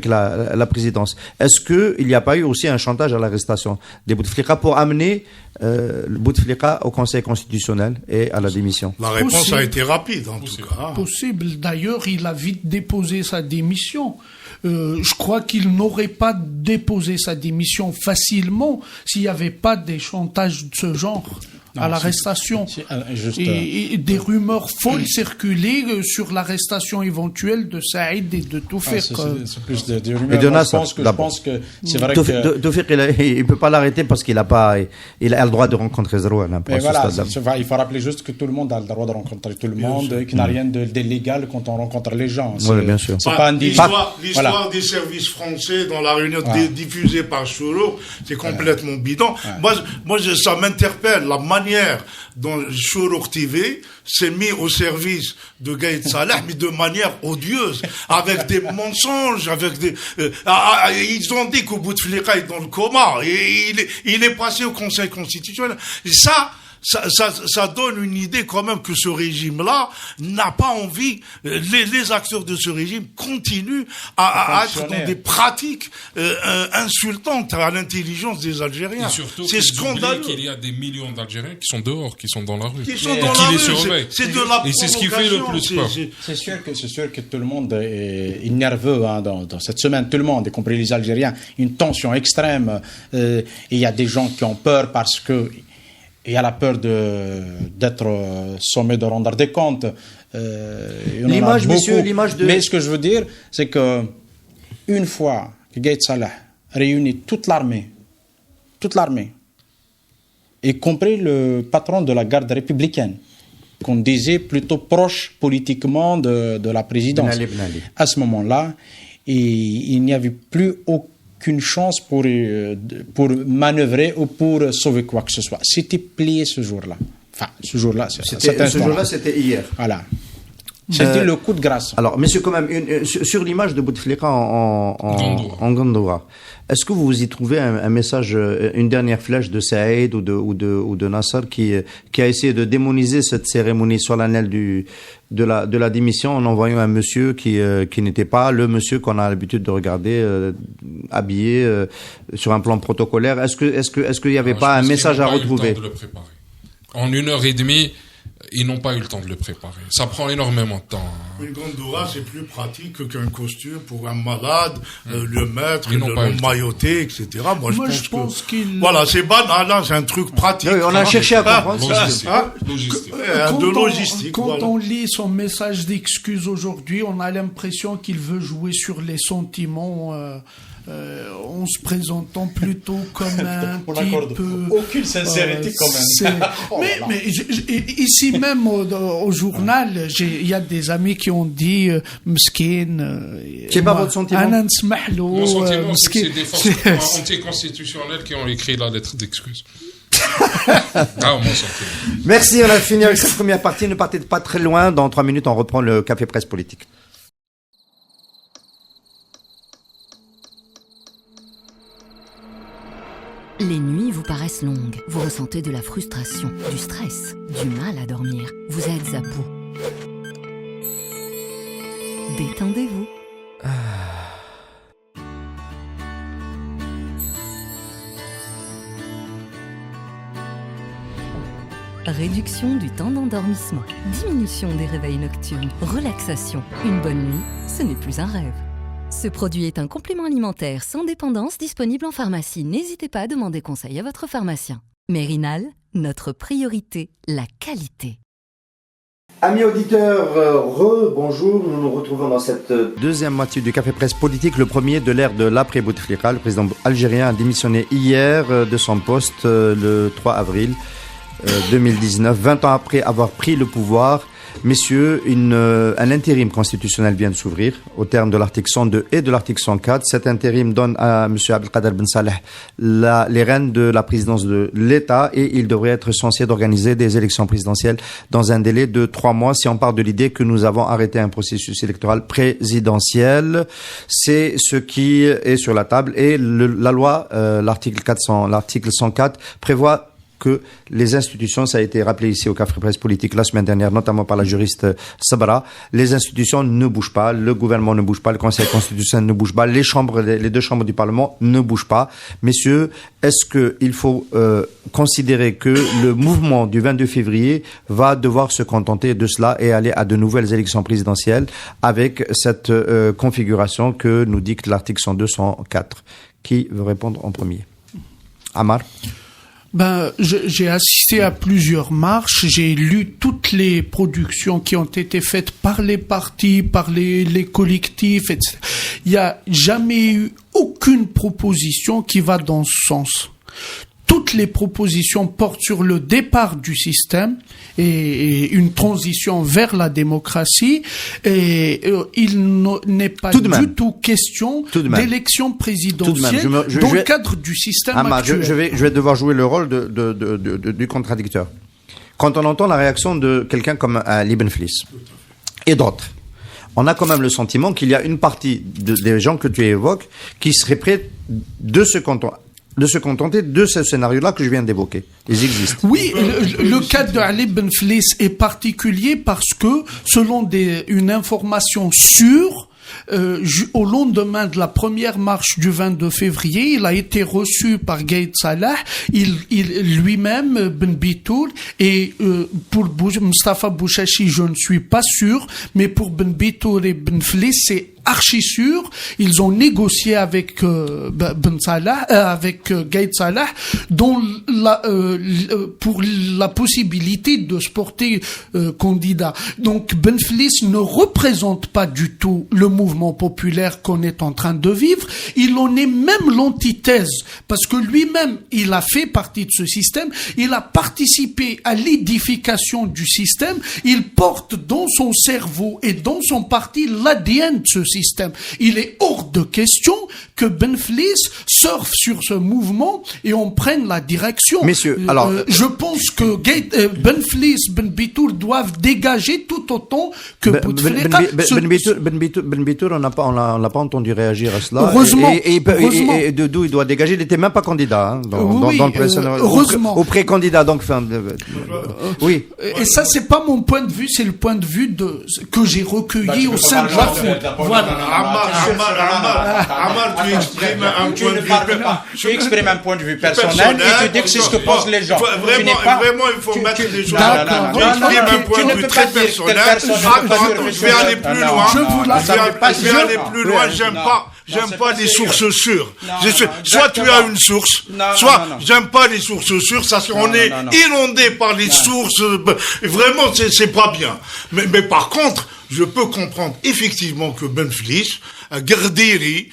la présidence. Est-ce qu'il n'y a pas eu aussi un chantage à l'arrestation des Bouteflika pour amener Bouteflika au Conseil constitutionnel et à la démission? La réponse a été rapide, en tout cas. Possible. D'ailleurs, il a vite déposé sa démission. Je crois qu'il n'aurait pas déposé sa démission facilement s'il n'y avait pas des chantages de ce genre à l'arrestation. Et des rumeurs folles circulaient sur l'arrestation éventuelle de Saïd et de Toufik. C'est plus des rumeurs. Je pense que c'est vrai que... Toufik, il ne peut pas l'arrêter parce qu'il a le droit de rencontrer Zarouel. Voilà, il faut rappeler juste que tout le monde a le droit de rencontrer tout le monde, et qu'il n'y a rien d'illégal quand on rencontre les gens. Oui, bien sûr. C'est pas l'histoire des services français dans la réunion diffusée par Choro, c'est complètement bidon. Moi, ça m'interpelle, la manière dont Choro TV s'est mis au service de Gaïd Salah, mais de manière odieuse, avec des mensonges, ils ont dit que Bouteflika est dans le coma, et il est passé au Conseil constitutionnel. Et ça donne une idée quand même que ce régime-là n'a pas envie, les acteurs de ce régime continuent à être dans des pratiques insultantes à l'intelligence des Algériens. Et surtout, c'est scandaleux qu'il y a des millions d'Algériens qui sont dehors, qui sont dans la rue. Qui sont dans la rue, c'est de la provocation. Et c'est ce qui fait le plus peur. C'est sûr que tout le monde est nerveux dans cette semaine, tout le monde, y compris les Algériens, une tension extrême. Et il y a des gens qui ont peur parce que il y a la peur d'être sommé de rendre des comptes. L'image de... Mais ce que je veux dire, c'est que une fois que Gaïd Salah réunit toute l'armée, y compris le patron de la garde républicaine, qu'on disait plutôt proche politiquement de la présidence, à ce moment-là, il n'y avait plus aucune chance pour manœuvrer ou pour sauver quoi que ce soit. C'était plié ce jour-là. Enfin, ce jour-là, c'était hier. Voilà. C'était le coup de grâce. Alors, messieurs, quand même, sur l'image de Bouteflika en Gondoura, est-ce que vous y trouvez un message, une dernière flèche de Saïd ou de Nasser qui a essayé de démoniser cette cérémonie solennelle de la démission en envoyant un monsieur qui n'était pas le monsieur qu'on a l'habitude de regarder habillé sur un plan protocolaire? Est-ce qu'il n'y avait pas un message à retrouver? De le préparer. En 1h30, ils n'ont pas eu le temps de le préparer. Ça prend énormément de temps. Une gandoura, c'est plus pratique qu'un costume pour un malade, le mettre, le mailloter, etc. Moi, je pense qu'il... Voilà, c'est banal, hein, c'est un truc pratique. Oui, on a cherché à comprendre. Logistique. Quand on lit son message d'excuse aujourd'hui, on a l'impression qu'il veut jouer sur les sentiments, en se présentant plutôt comme un type... aucune sincérité quand même. Mais ici même au journal, il y a des amis qui ont dit Mskin. C'est pas votre sentiment? Mon sentiment, c'est que c'est des forces anticonstitutionnelles qui ont écrit la lettre d'excuse. Merci, on a fini avec cette première partie. Ne partez pas très loin. Dans 3 minutes, on reprend le Café Presse Politique. Les nuits vous paraissent longues, vous ressentez de la frustration, du stress, du mal à dormir, vous êtes à bout. Détendez-vous. Réduction du temps d'endormissement, diminution des réveils nocturnes, relaxation. Une bonne nuit, ce n'est plus un rêve. Ce produit est un complément alimentaire sans dépendance disponible en pharmacie. N'hésitez pas à demander conseil à votre pharmacien. Mérinal, notre priorité, la qualité. Amis auditeurs, bonjour. Nous nous retrouvons dans cette deuxième moitié du Café Presse Politique, le premier de l'ère de l'après-Bouteflika. Le président algérien a démissionné hier de son poste le 3 avril 2019, 20 ans après avoir pris le pouvoir. Messieurs, un intérim constitutionnel vient de s'ouvrir au terme de l'article 102 et de l'article 104. Cet intérim donne à M. Abdelkader Ben Saleh les rênes de la présidence de l'État et il devrait être censé d'organiser des élections présidentielles dans un délai de 3 mois. Si on part de l'idée que nous avons arrêté un processus électoral présidentiel, c'est ce qui est sur la table. Et la loi, l'article 104 prévoit que les institutions, ça a été rappelé ici au Café Presse Politique la semaine dernière, notamment par la juriste Sabra, les institutions ne bougent pas, le gouvernement ne bouge pas, le Conseil constitutionnel ne bouge pas, les deux chambres du Parlement ne bougent pas. Messieurs, est-ce qu'il faut considérer que le mouvement du 22 février va devoir se contenter de cela et aller à de nouvelles élections présidentielles avec cette configuration que nous dicte l'article 102-104? Qui veut répondre en premier? Amar? J'ai assisté à plusieurs marches, j'ai lu toutes les productions qui ont été faites par les partis, par les collectifs, etc. Il n'y a jamais eu aucune proposition qui va dans ce sens. Toutes les propositions portent sur le départ du système et une transition vers la démocratie. Et il n'est pas du tout question d'élection présidentielle dans le cadre du système actuel. Je vais devoir jouer le rôle du contradicteur. Quand on entend la réaction de quelqu'un comme Ali Benflis et d'autres, on a quand même le sentiment qu'il y a une partie des gens que tu évoques qui seraient prêts de se contenter de ce scénario-là que je viens d'évoquer. Ils existent. Oui, le cas de Ali Benflis est particulier parce que, selon une information sûre, au lendemain de la première marche du 22 février, il a été reçu par Gaïd Salah, lui-même, Ben Bitoul, et pour Mustafa Bouchachi, je ne suis pas sûr, mais pour Ben Bitoul et Ben Flis, c'est archi sûr. Ils ont négocié avec Ben Salah, avec Gaïd Salah, pour la possibilité de se porter candidat. Donc Ben Flis ne représente pas du tout le mouvement populaire qu'on est en train de vivre. Il en est même l'antithèse, parce que lui-même, il a fait partie de ce système, il a participé à l'édification du système, il porte dans son cerveau et dans son parti l'ADN de ce système. Il est hors de question que Ben Flis surfe sur ce mouvement et on prenne la direction. Messieurs, alors... je pense que Ben Flis, Ben Bitoul doivent dégager tout autant que Bouteflika. Ben Bitoul, on l'a pas entendu réagir à cela. Heureusement. Et d'où il doit dégager, il n'était même pas candidat, dans le heureusement. Au pré-candidat, donc, oui. Et ça, c'est pas mon point de vue, c'est le point de vue que j'ai recueilli au sein de la foule. Voilà. Ammar, tu exprimes un point de vue. Tu exprimes un point de vue personnel et tu dis que c'est ce que pensent les gens. Vraiment, il faut mettre les choses. Tu exprimes un point de vue très personnel. Attends, je vais aller plus loin. Je vais aller plus loin. J'aime pas les sources sûres. Soit tu as une source, soit j'aime pas les sources sûres. Ça, on est inondé par les sources. Vraiment, c'est pas bien. Mais par contre, je peux comprendre effectivement que Benflis, Gardiri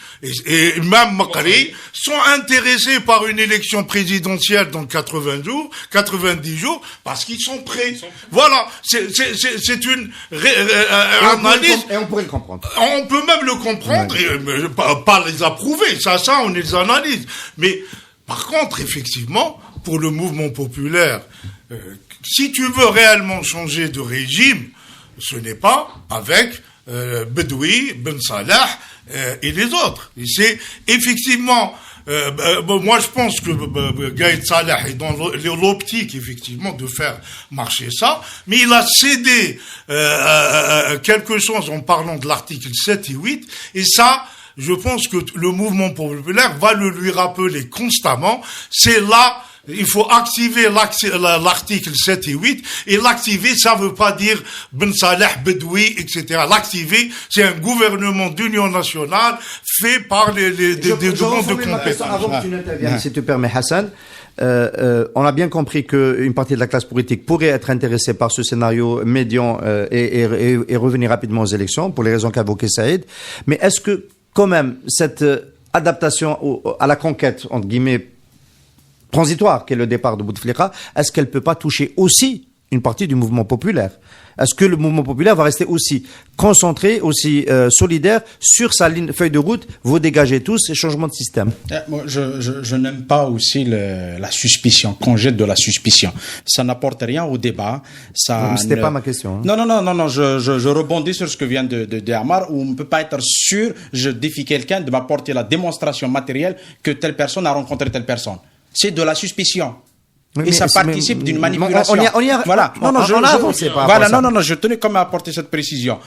et même Makari sont intéressés par une élection présidentielle dans 90 jours, parce qu'ils sont prêts. Voilà, c'est une analyse. Et on pourrait le comprendre. On peut même le comprendre, et pas les approuver. Ça, on les analyse. Mais par contre, effectivement, pour le mouvement populaire, si tu veux réellement changer de régime, ce n'est pas avec Bedoui, Ben Salah et les autres. Et c'est effectivement, moi je pense que Gaïd Salah est dans l'optique effectivement de faire marcher ça, mais il a cédé quelque chose en parlant de l'article 7 et 8, et ça, je pense que le mouvement populaire va le lui rappeler constamment. C'est là. Il faut activer l'article 7 et 8, et l'activer, ça veut pas dire Ben Salah, Bedoui, etc. L'activer, c'est un gouvernement d'union nationale fait par des demandes de compétences. Avant que tu n'interviennes, si tu permets, Hassan, on a bien compris qu'une partie de la classe politique pourrait être intéressée par ce scénario médian et revenir rapidement aux élections, pour les raisons qu'a évoquées Saïd. Mais est-ce que, quand même, cette adaptation à la conquête, entre guillemets, transitoire, qui est le départ de Bouteflika, est-ce qu'elle peut pas toucher aussi une partie du mouvement populaire? Est-ce que le mouvement populaire va rester aussi concentré, aussi solidaire sur sa feuille de route, vous dégagez tous ces changements de système? Moi, je n'aime pas aussi la suspicion, qu'on jette de la suspicion. Ça n'apporte rien au débat. Ça. C'était pas ma question. Hein. Non. Je rebondis sur ce que vient de Ammar, où on ne peut pas être sûr. Je défie quelqu'un de m'apporter la démonstration matérielle que telle personne a rencontré telle personne. C'est de la suspicion. Et ça participe d'une manipulation. Voilà. Je tenais comme à apporter cette précision.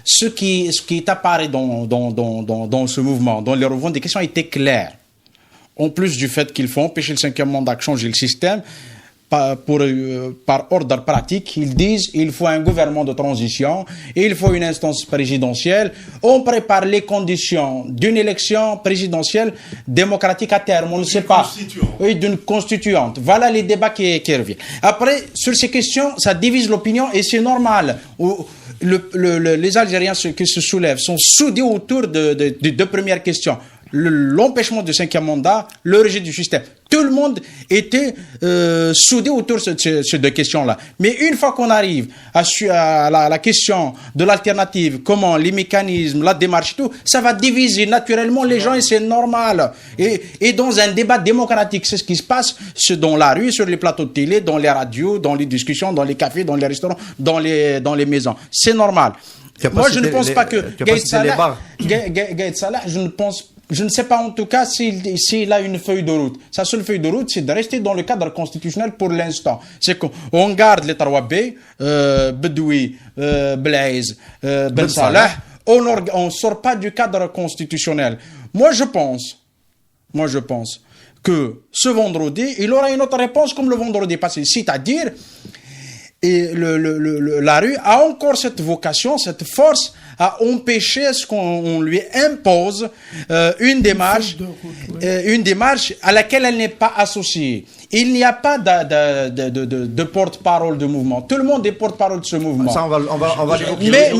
Ce qui est apparu dans ce mouvement, dans les revendications, était clair. En plus du fait qu'il faut empêcher le 5e mandat, changer le système, par ordre pratique, ils disent il faut un gouvernement de transition, il faut une instance présidentielle, on prépare les conditions d'une élection présidentielle démocratique à terme, on ne sait pas. Oui, d'une constituante. Voilà les débats qui reviennent. Après, sur ces questions, ça divise l'opinion et c'est normal. Les Algériens qui se soulèvent sont soudés autour de deux premières questions. L'empêchement du 5e mandat, le rejet du système. Tout le monde était soudé autour de ces deux questions-là. Mais une fois qu'on arrive à la question de l'alternative, comment, les mécanismes, la démarche et tout, ça va diviser naturellement les gens et c'est normal. Et dans un débat démocratique, c'est ce qui se passe dans la rue, sur les plateaux de télé, dans les radios, dans les discussions, dans les cafés, dans les restaurants, dans les maisons. C'est normal. Moi, je ne pense pas que Gaïd Salah, je ne sais pas en tout cas s'il a une feuille de route. Sa seule feuille de route, c'est de rester dans le cadre constitutionnel pour l'instant. C'est qu'on garde les 3 B, Bedoui, Blaise, Ben Salah, on ne sort pas du cadre constitutionnel. Moi, je pense que ce vendredi, il aura une autre réponse comme le vendredi passé. C'est-à-dire, et la rue a encore cette vocation, cette force à empêcher ce qu'on lui impose, une démarche à laquelle elle n'est pas associée. Il n'y a pas de porte-parole de mouvement. Tout le monde est porte-parole de ce mouvement. Ça, on va mais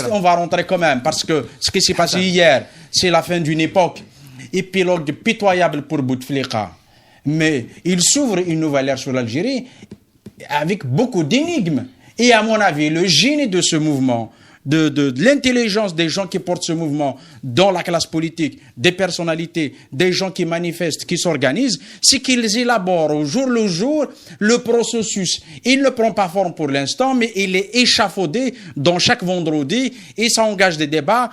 on va rentrer quand même, parce que ce qui s'est passé hier, c'est la fin d'une époque. Épilogue pitoyable pour Bouteflika. Mais il s'ouvre une nouvelle ère sur l'Algérie avec beaucoup d'énigmes. Et à mon avis, le génie de ce mouvement, de l'intelligence des gens qui portent ce mouvement dans la classe politique, des personnalités, des gens qui manifestent, qui s'organisent, c'est qu'ils élaborent au jour le jour le processus. Il ne prend pas forme pour l'instant, mais il est échafaudé dans chaque vendredi et ça engage des débats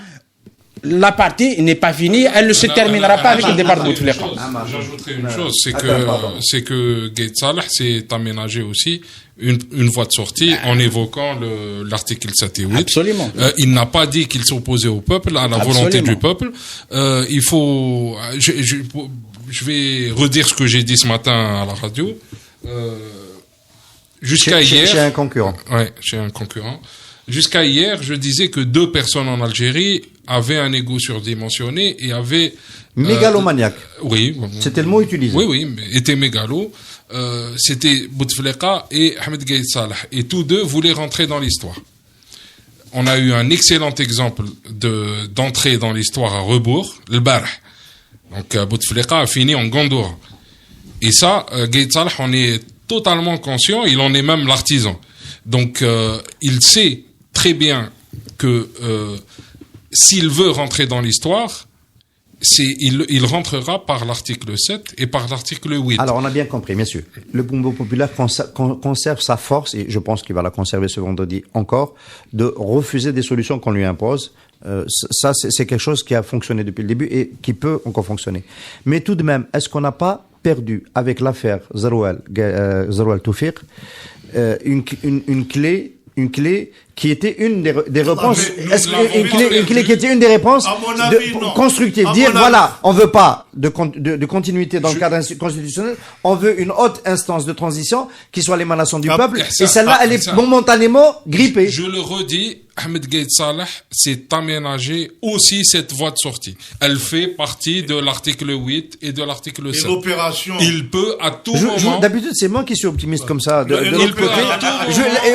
la partie n'est pas finie, elle ne se terminera pas avec le départ de Bouteflika. J'ajouterai une chose, c'est que Gaïd Salah s'est aménagé aussi une voie de sortie en évoquant l'article 7 et 8. Absolument. Il n'a pas dit qu'il s'opposait au peuple, à la volonté du peuple. Il faut, je vais redire ce que j'ai dit ce matin à la radio. Jusqu'à hier. Chez un concurrent. Ouais, chez un concurrent. Jusqu'à hier, je disais que 2 personnes en Algérie avaient un ego surdimensionné et avaient... Mégalomaniaque. Oui. C'était le mot utilisé. Oui, étaient mégalos. C'était Bouteflika et Ahmed Gaïd Salah. Et tous deux voulaient rentrer dans l'histoire. On a eu un excellent exemple d'entrée dans l'histoire à rebours, le Barh. Donc, Bouteflika a fini en Gondor. Et ça, Gaïd Salah en est totalement conscient, il en est même l'artisan. Donc, il sait très bien que s'il veut rentrer dans l'histoire, il rentrera par l'article 7 et par l'article 8. Alors, on a bien compris, messieurs. Le mouvement populaire conserve sa force, et je pense qu'il va la conserver ce vendredi encore, de refuser des solutions qu'on lui impose. Ça, c'est quelque chose qui a fonctionné depuis le début et qui peut encore fonctionner. Mais tout de même, est-ce qu'on n'a pas perdu avec l'affaire Zeroual Toufiq une clé qui était une des réponses, une clé qui était une des réponses constructives. Dire voilà, on veut pas de continuité dans le cadre constitutionnel, on veut une haute instance de transition qui soit l'émanation du peuple, et celle-là, elle est momentanément grippée. Je le redis, Ahmed Gaïd Salah s'est aménagé aussi cette voie de sortie. Elle fait partie de l'article 8 et de l'article 7. Et l'opération. Il peut à tout moment. D'habitude, c'est moi qui suis optimiste comme ça. De l'autre côté,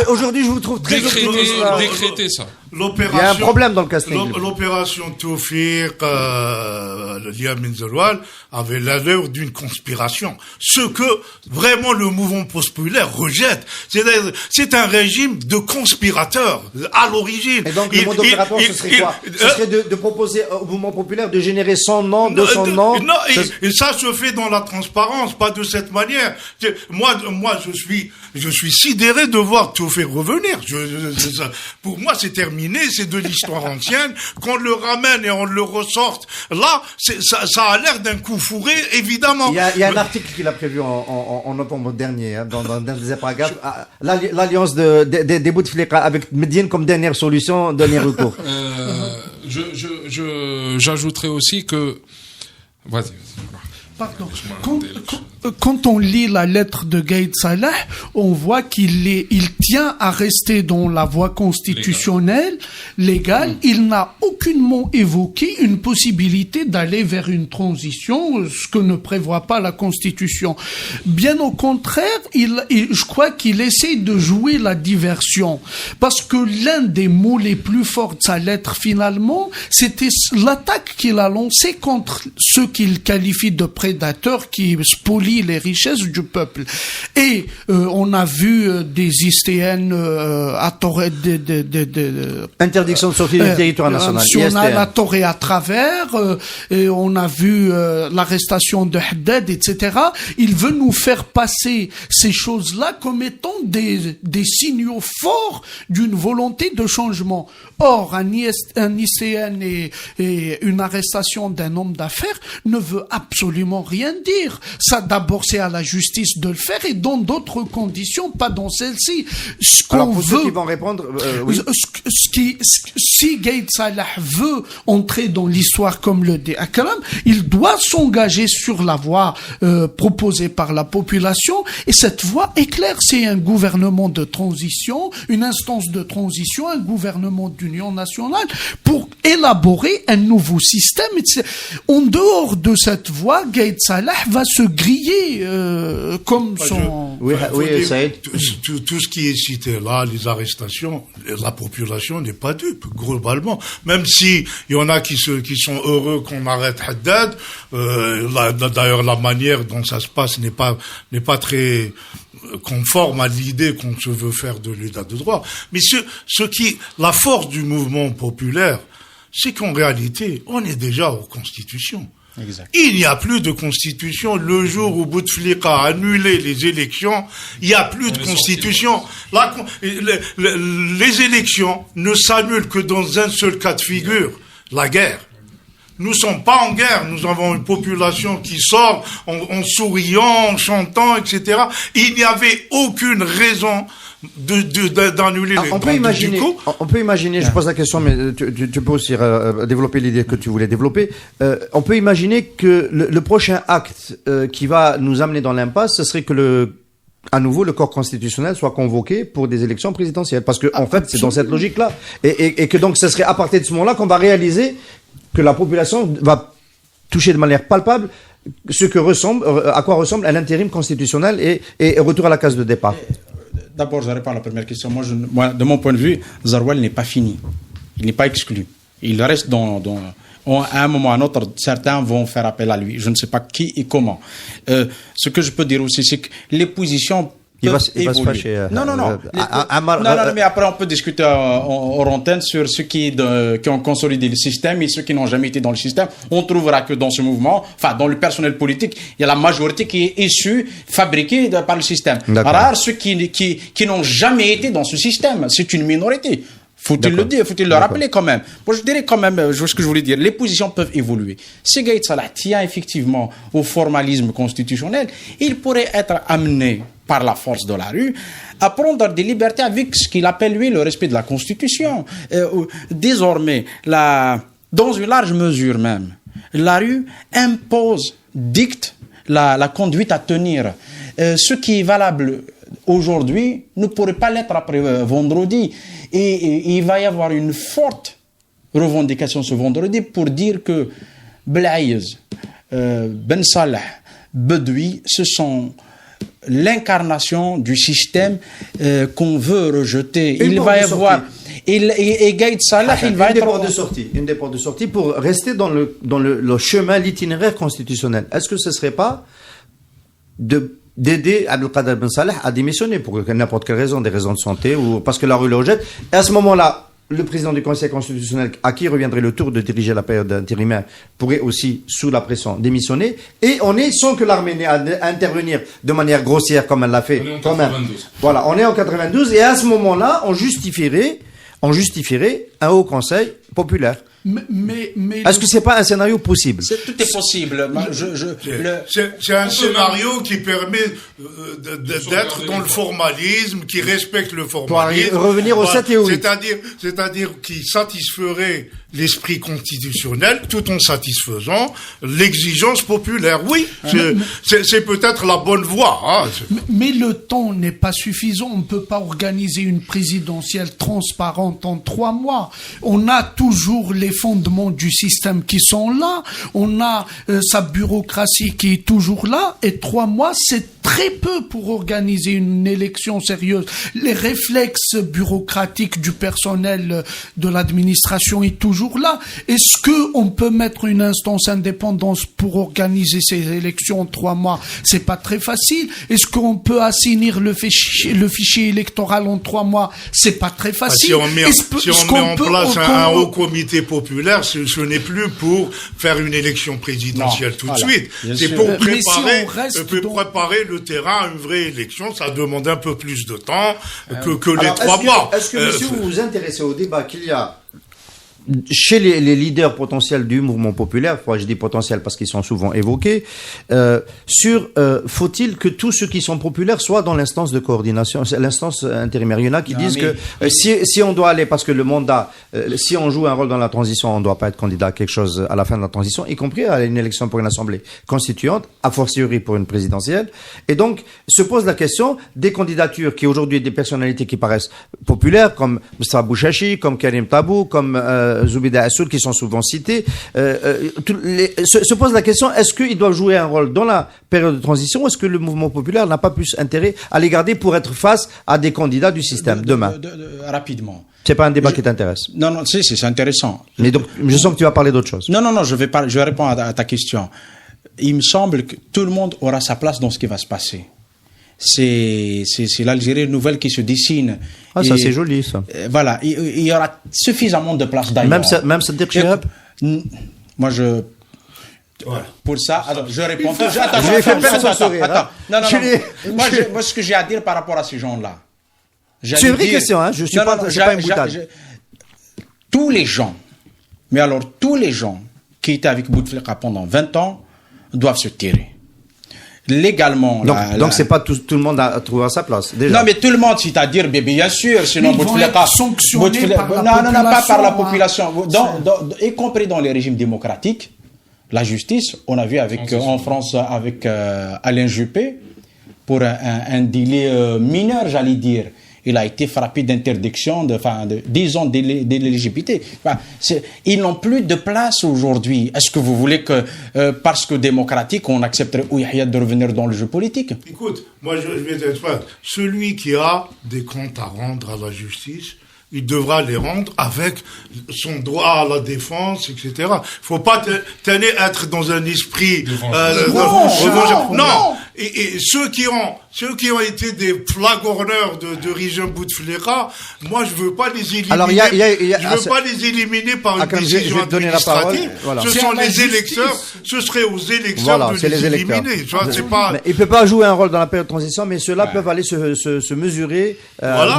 aujourd'hui, je vous trouve très optimiste. Décréter ça. Il y a un problème dans le casting. L'opération Toufiq, Yamin Zeroual avait l'allure d'une conspiration. Ce que vraiment le mouvement populaire rejette. C'est un régime de conspirateurs à l'origine. Et donc le mode opératoire, ce serait quoi? Ce serait de proposer au mouvement populaire de générer 100 noms, 200 noms. Non, et ça se fait dans la transparence, pas de cette manière. Moi, je suis sidéré de voir Toufiq revenir. Pour moi, c'est terminé. C'est de l'histoire ancienne. Qu'on le ramène et on le ressorte. Là, ça a l'air d'un coup fourré, évidemment. Il y a un article qu'il a prévu en novembre dernier, dans des paragraphes. L'alliance des Bouteflika avec Médine comme dernière solution, dernier recours. J'ajouterais aussi que... Vas-y. Pardon. Quand on lit la lettre de Gaïd Salah, on voit qu'il tient à rester dans la voie constitutionnelle, légale. Il n'a aucunement évoqué une possibilité d'aller vers une transition, ce que ne prévoit pas la Constitution. Bien au contraire, je crois qu'il essaie de jouer la diversion. Parce que l'un des mots les plus forts de sa lettre, finalement, c'était l'attaque qu'il a lancée contre ceux qu'il qualifie de prédateurs qui spolient les richesses du peuple. Et on a vu des ISTN à tort interdiction de sortie du territoire national à tort et à travers, et on a vu l'arrestation de Haddad, etc. Il veut nous faire passer ces choses-là comme étant des signaux forts d'une volonté de changement. Or, un ISTN et une arrestation d'un homme d'affaires ne veut absolument rien dire. Ça, d'abord, c'est à la justice de le faire, et dans d'autres conditions, pas dans celle-ci. Alors, pour ceux qui vont répondre, oui. Si Gaïd Salah veut entrer dans l'histoire comme le dit Akram, il doit s'engager sur la voie proposée par la population, et cette voie est claire. C'est un gouvernement de transition, une instance de transition, un gouvernement d'union nationale pour élaborer un nouveau système. En dehors de cette voie, Gaïd Salah va se griller comme son... Oui, Saïd. Tout ce qui est cité là, les arrestations, la population n'est pas dupe, globalement. Même si il y en a qui sont heureux qu'on arrête Haddad, d'ailleurs la manière dont ça se passe n'est pas très conforme à l'idée qu'on se veut faire de l'état de droit. Mais la force du mouvement populaire, c'est qu'en réalité, on est déjà aux constitutions. Exact. Il n'y a plus de constitution. Le jour où Bouteflika a annulé les élections, il n'y a plus de constitution. Les élections ne s'annulent que dans un seul cas de figure, la guerre. Nous sommes pas en guerre. Nous avons une population qui sort en souriant, en chantant, etc. Il n'y avait aucune raison d'annuler les on peut imaginer, je pose la question, mais tu peux aussi développer l'idée que tu voulais développer. On peut imaginer que le prochain acte qui va nous amener dans l'impasse, ce serait que à nouveau, le corps constitutionnel soit convoqué pour des élections présidentielles. Parce que, en fait, c'est dans cette logique-là. Et que donc, ce serait à partir de ce moment-là qu'on va réaliser que la population va toucher de manière palpable à quoi ressemble un intérim constitutionnel et retour à la case de départ. D'abord, je réponds à la première question. Moi, de mon point de vue, Zarwal n'est pas fini. Il n'est pas exclu. Il reste à un moment ou à un autre, certains vont faire appel à lui. Je ne sais pas qui et comment. Ce que je peux dire aussi, c'est que les positions il va se fâcher. Non, mais après, on peut discuter en antenne sur ceux qui ont consolidé le système et ceux qui n'ont jamais été dans le système. On trouvera que dans ce mouvement, enfin, dans le personnel politique, il y a la majorité qui est issue, fabriquée par le système. Alors, ceux qui n'ont jamais été dans ce système, c'est une minorité. Faut-il le dire, faut-il le rappeler quand même. Moi, je dirais quand même, ce que je voulais dire, les positions peuvent évoluer. Si Gaïd Salah tient effectivement au formalisme constitutionnel, il pourrait être amené par la force de la rue à prendre des libertés avec ce qu'il appelle, lui, le respect de la Constitution. Désormais, dans une large mesure même, la rue impose, dicte la conduite à tenir. Ce qui est valable aujourd'hui ne pourrait pas l'être après vendredi. Et il va y avoir une forte revendication ce vendredi pour dire que Blaïz, Ben Salah, Bedoui, ce sont l'incarnation du système qu'on veut rejeter. Il va y avoir... Et Gaïd Salah, il va être... Une des portes de sortie pour rester dans le chemin, l'itinéraire constitutionnel. Est-ce que ce ne serait pas d'aider Abdelkader Ben Salah à démissionner pour n'importe quelle raison, des raisons de santé ou parce que la rue le rejette. Et à ce moment-là, le président du Conseil constitutionnel, à qui reviendrait le tour de diriger la période intérimaire, pourrait aussi, sous la pression, démissionner. Et on est, sans que l'armée n'ait à intervenir de manière grossière comme elle l'a fait. On est en 92. Voilà, on est en 92 et à ce moment-là, on justifierait un haut conseil populaire. Mais est-ce que c'est pas un scénario possible? Tout est possible. C'est un scénario qui permet d'être dans le formalisme, qui respecte le formalisme. Pour revenir au 7 et au 8. C'est-à-dire qui satisferait l'esprit constitutionnel tout en satisfaisant l'exigence populaire. Oui, c'est peut-être la bonne voie. Hein. Mais le temps n'est pas suffisant. On ne peut pas organiser une présidentielle transparente en 3 mois. On a toujours les fondements du système qui sont là. On a sa bureaucratie qui est toujours là. Et 3 mois, c'est très peu pour organiser une élection sérieuse. Les réflexes bureaucratiques du personnel de l'administration est toujours là. Est-ce que on peut mettre une instance indépendante pour organiser ces élections en 3 mois? C'est pas très facile. Est-ce qu'on peut assainir le fichier électoral en 3 mois? C'est pas très facile. Si on met en place un haut comité populaire, ce n'est plus pour faire une élection présidentielle tout de suite. C'est pour préparer le terrain à une vraie élection. Ça demande un peu plus de temps que les 3 mois. Est-ce que, monsieur, vous vous intéressez au débat qu'il y a chez les leaders potentiels du mouvement populaire, je dis potentiels parce qu'ils sont souvent évoqués, faut-il que tous ceux qui sont populaires soient dans l'instance de coordination, l'instance intérimaire? Il y en a qui disent que si on doit aller, parce que le mandat, si on joue un rôle dans la transition, on ne doit pas être candidat à quelque chose à la fin de la transition, y compris à une élection pour une assemblée constituante, a fortiori pour une présidentielle. Et donc, se pose la question des candidatures qui aujourd'hui des personnalités qui paraissent populaires, comme Moustapha Bouchachi, comme Karim Tabou, comme Zoubida Assoul, qui sont souvent cités, se pose la question, est-ce qu'ils doivent jouer un rôle dans la période de transition, ou est-ce que le mouvement populaire n'a pas plus intérêt à les garder pour être face à des candidats du système demain? Rapidement. C'est pas un débat qui t'intéresse? Non, c'est intéressant. Mais donc, je sens que tu vas parler d'autre chose. Non, je vais répondre à ta question. Il me semble que tout le monde aura sa place dans ce qui va se passer. C'est l'Algérie nouvelle qui se dessine. Ah, ça c'est joli, ça. Voilà, il y aura suffisamment de place d'ailleurs. Même Sadiq Chihab. Moi, pour ça, alors, je réponds. Je vais faire perdre son sourire. Attends. Non. Moi, ce que j'ai à dire par rapport à ces gens-là. C'est une vraie question, hein. Je suis pas une boutade. Tous les gens, mais alors tous les gens qui étaient avec Bouteflika pendant 20 ans doivent se tirer. Légalement. Donc c'est pas tout le monde a trouvé à sa place. Déjà. Non, mais tout le monde, c'est-à-dire, bien sûr, sinon Bouteflika sanctionné par la population. Non, pas par la population. Y compris dans les régimes démocratiques, la justice, on a vu en France avec Alain Juppé, pour un délai mineur, j'allais dire. Il a été frappé d'interdiction de 10 ans d'éligibilité. Ils n'ont plus de place aujourd'hui. Est-ce que vous voulez que, parce que démocratique, on accepterait Ouihia de revenir dans le jeu politique? Écoute, moi je vais être franc. Celui qui a des comptes à rendre à la justice, il devra les rendre avec son droit à la défense, etc. Il ne faut pas être dans un esprit revanchard. Non. Et ceux qui ont été des flagorneurs de régime Bouteflika, moi je veux pas les éliminer. Alors je veux pas les éliminer par une décision administrative. Voilà. Ce sont les électeurs. Ce serait aux électeurs de les éliminer. Il peut pas jouer un rôle dans la période de transition, mais ceux-là peuvent aller se mesurer,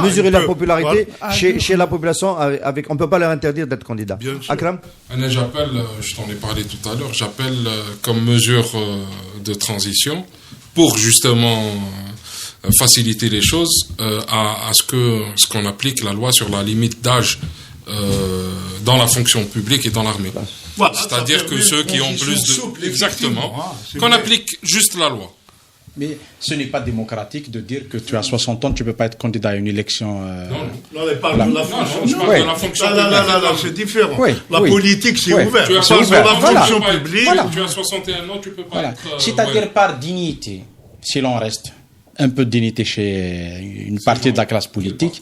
mesurer leur popularité chez la population. On peut pas leur interdire d'être candidat. Akram. J'appelle, je t'en ai parlé tout à l'heure, j'appelle comme mesure de transition pour justement faciliter les choses à ce qu'on applique la loi sur la limite d'âge dans la fonction publique et dans l'armée. Voilà, c'est-à-dire que ceux qui ont plus de... Exactement. Qu'on applique juste la loi. Mais ce n'est pas démocratique de dire que tu as 60 ans, tu ne peux pas être candidat à une élection. Non, mais pas de la fonction. Je parle de la fonction publique. C'est différent. La politique, c'est ouvert. Tu as 61 ans, tu ne peux pas être... C'est-à-dire par dignité, s'il en reste un peu de dignité chez une partie de la classe politique,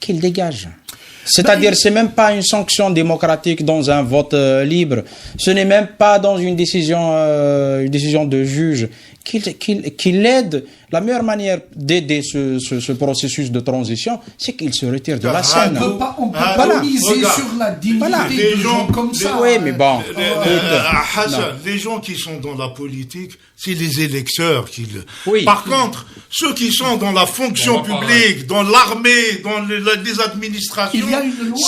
qu'il dégage. C'est-à-dire, c'est même pas une sanction démocratique dans un vote libre. Ce n'est même pas dans une décision de juge. Qu'il aide. La meilleure manière d'aider ce processus de transition, c'est qu'il se retire de la scène. On peut pas miser sur la dignité des gens comme ça. Oui, mais bon. Les gens qui sont dans la politique, c'est les électeurs qui le... Oui. Par contre, ceux qui sont dans la fonction publique, dans l'armée, dans les administrations,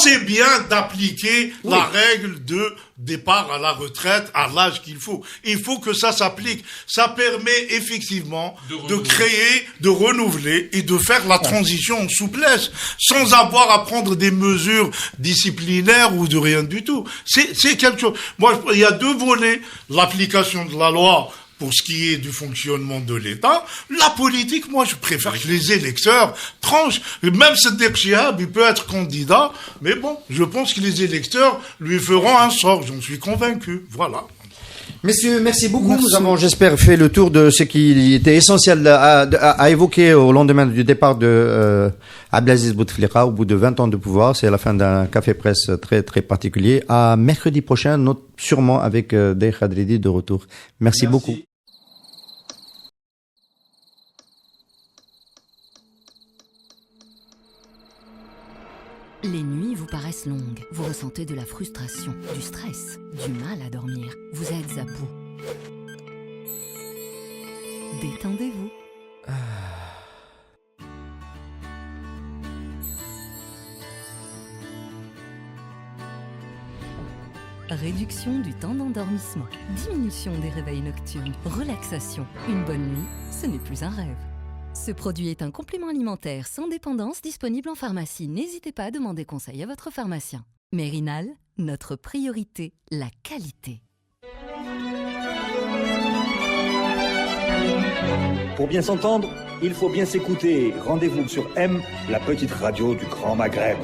c'est bien d'appliquer la règle de départ à la retraite à l'âge qu'il faut. Il faut que ça s'applique. Ça permet effectivement de créer, de renouveler et de faire la transition en souplesse, sans avoir à prendre des mesures disciplinaires ou de rien du tout. C'est quelque chose. Moi, il y a deux volets. L'application de la loi pour ce qui est du fonctionnement de l'État. La politique, moi, je préfère que les électeurs tranchent. Même Sadegh Chihab, il peut être candidat, mais bon, je pense que les électeurs lui feront un sort, j'en suis convaincu. Voilà. Messieurs, merci beaucoup. Nous avons, j'espère, fait le tour de ce qui était essentiel à évoquer au lendemain du départ de Abdelaziz Bouteflika au bout de 20 ans de pouvoir. C'est la fin d'un café presse très très particulier. À mercredi prochain, sûrement avec Dey Khadridi de retour. Merci beaucoup. Les nuits vous paraissent longues, vous ressentez de la frustration, du stress, du mal à dormir, vous êtes à bout. Détendez-vous. Réduction du temps d'endormissement, diminution des réveils nocturnes, relaxation. Une bonne nuit, ce n'est plus un rêve. Ce produit est un complément alimentaire sans dépendance disponible en pharmacie. N'hésitez pas à demander conseil à votre pharmacien. Mérinal, notre priorité, la qualité. Pour bien s'entendre, il faut bien s'écouter. Rendez-vous sur M, la petite radio du Grand Maghreb.